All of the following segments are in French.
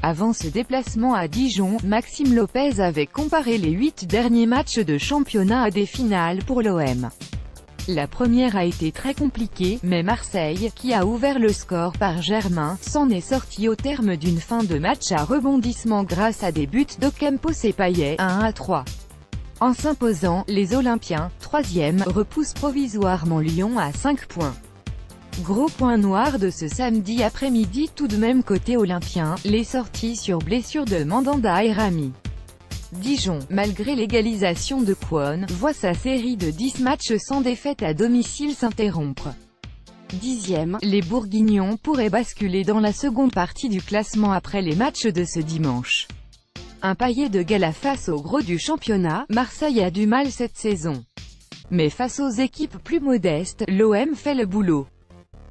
Avant ce déplacement à Dijon, Maxime Lopez avait comparé les 8 derniers matchs de championnat à des finales pour l'OM. La première a été très compliquée, mais Marseille, qui a ouvert le score par Germain, s'en est sorti au terme d'une fin de match à rebondissement grâce à des buts d'Ocampos et Payet, 1-3. En s'imposant, les Olympiens, 3e, repoussent provisoirement Lyon à 5 points. Gros point noir de ce samedi après-midi tout de même côté olympien, les sorties sur blessure de Mandanda et Rami. Dijon, malgré l'égalisation de Kwon, voit sa série de 10 matchs sans défaite à domicile s'interrompre. 10e, les Bourguignons pourraient basculer dans la seconde partie du classement après les matchs de ce dimanche. Un Payet de gala face au gros du championnat, Marseille a du mal cette saison. Mais face aux équipes plus modestes, l'OM fait le boulot.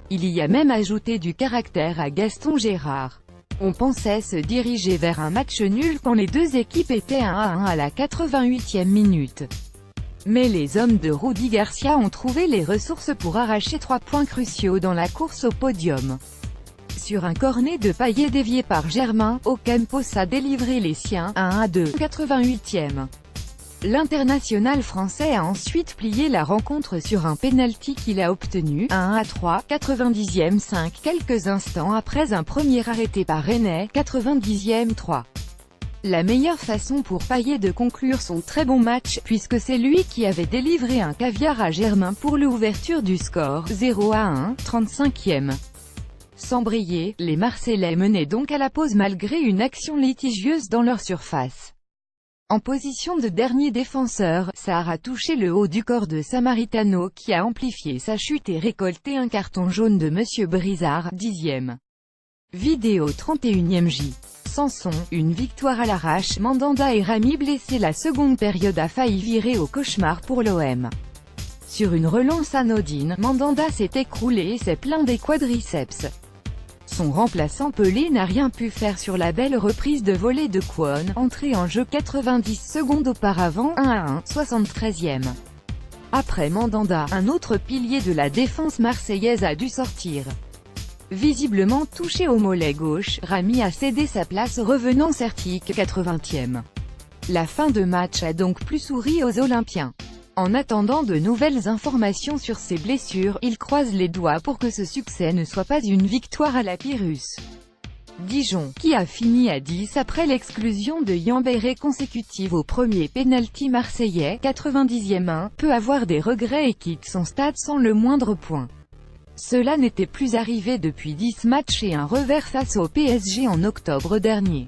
Il y a même ajouté du caractère à Gaston Gérard. On pensait se diriger vers un match nul quand les deux équipes étaient 1-1 à la 88e minute. Mais les hommes de Rudy Garcia ont trouvé les ressources pour arracher 3 points cruciaux dans la course au podium. Sur un cornet de Payet dévié par Germain, Ocampos a délivré les siens, 1-2, 88e. L'international français a ensuite plié la rencontre sur un pénalty qu'il a obtenu, 1-3, 90e 5 quelques instants après un premier arrêté par Rennais, 90e 3. La meilleure façon pour Payet de conclure son très bon match, puisque c'est lui qui avait délivré un caviar à Germain pour l'ouverture du score, 0-1, 35e. Sans briller, les Marseillais menaient donc à la pause malgré une action litigieuse dans leur surface. En position de dernier défenseur, Sarr a touché le haut du corps de Samaritano qui a amplifié sa chute et récolté un carton jaune de Monsieur Brizard, 10e. Vidéo 31e J. Sanson, une victoire à l'arrache, Mandanda et Rami blessés. La seconde période a failli virer au cauchemar pour l'OM. Sur une relance anodine, Mandanda s'est écroulé et s'est plaint des quadriceps. Son remplaçant Pelé n'a rien pu faire sur la belle reprise de volée de Kwon, entrée en jeu 90 secondes auparavant, 1-1, 73e. Après Mandanda, un autre pilier de la défense marseillaise a dû sortir. Visiblement touché au mollet gauche, Rami a cédé sa place revenant Sertic, 80e. La fin de match a donc plus souri aux Olympiens. En attendant de nouvelles informations sur ses blessures, il croise les doigts pour que ce succès ne soit pas une victoire à la Pyrrhus. Dijon, qui a fini à 10 après l'exclusion de Yambéré consécutive au premier pénalty marseillais, 90e 1, peut avoir des regrets et quitte son stade sans le moindre point. Cela n'était plus arrivé depuis 10 matchs et un revers face au PSG en octobre dernier.